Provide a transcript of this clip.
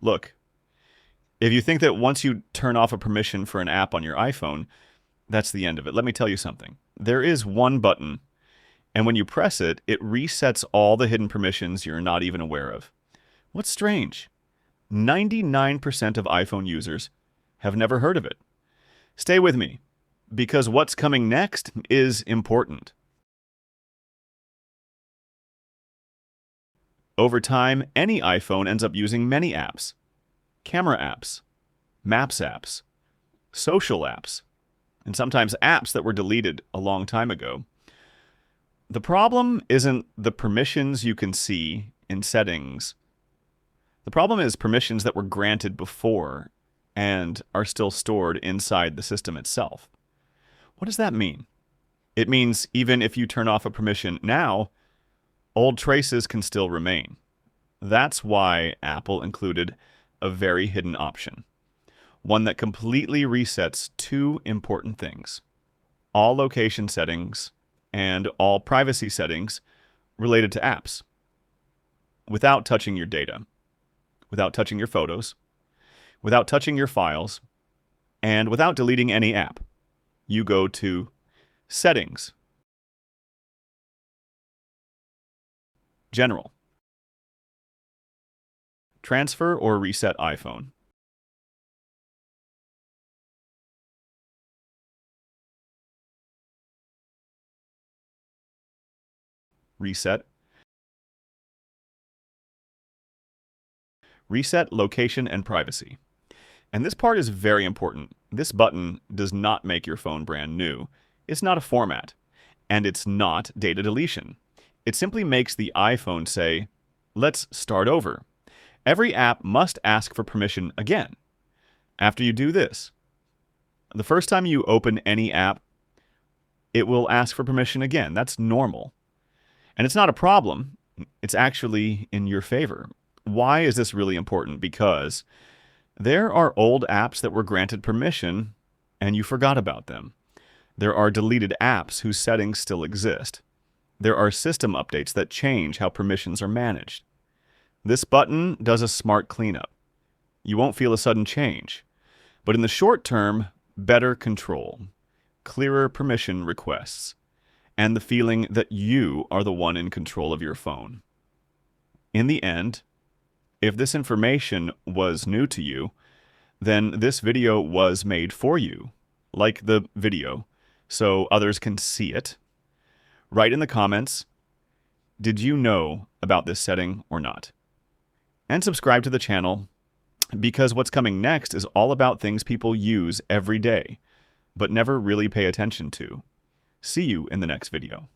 Look, if you think that once you turn off a permission for an app on your iPhone, that's the end of it, let me tell you something. There is one button, and when you press it, it resets all the hidden permissions you're not even aware of. What's strange? 99% of iPhone users have never heard of it. Stay with me, because what's coming next is important. Over time, any iPhone ends up using many apps. Camera apps, maps apps, social apps, and sometimes apps that were deleted a long time ago. The problem isn't the permissions you can see in settings. The problem is permissions that were granted before and are still stored inside the system itself. What does that mean? It means even if you turn off a permission now, old traces can still remain. That's why Apple included a very hidden option, one that completely resets two important things: all location settings and all privacy settings related to apps, without touching your data, without touching your photos, without touching your files, and without deleting any app. You go to Settings, General, Transfer or Reset iPhone. Reset. Reset location and privacy. And this part is very important. This button does not make your phone brand new. It's not a format. And it's not data deletion. It simply makes the iPhone say, let's start over. Every app must ask for permission again. After you do this, the first time you open any app, it will ask for permission again. That's normal. And it's not a problem. It's actually in your favor. Why is this really important? Because there are old apps that were granted permission and you forgot about them. There are deleted apps whose settings still exist. There are system updates that change how permissions are managed. This button does a smart cleanup. You won't feel a sudden change. But in the short term, better control, clearer permission requests, and the feeling that you are the one in control of your phone. In the end, if this information was new to you, then this video was made for you. Like the video, so others can see it. Write in the comments, did you know about this setting or not? And subscribe to the channel, because what's coming next is all about things people use every day, but never really pay attention to. See you in the next video.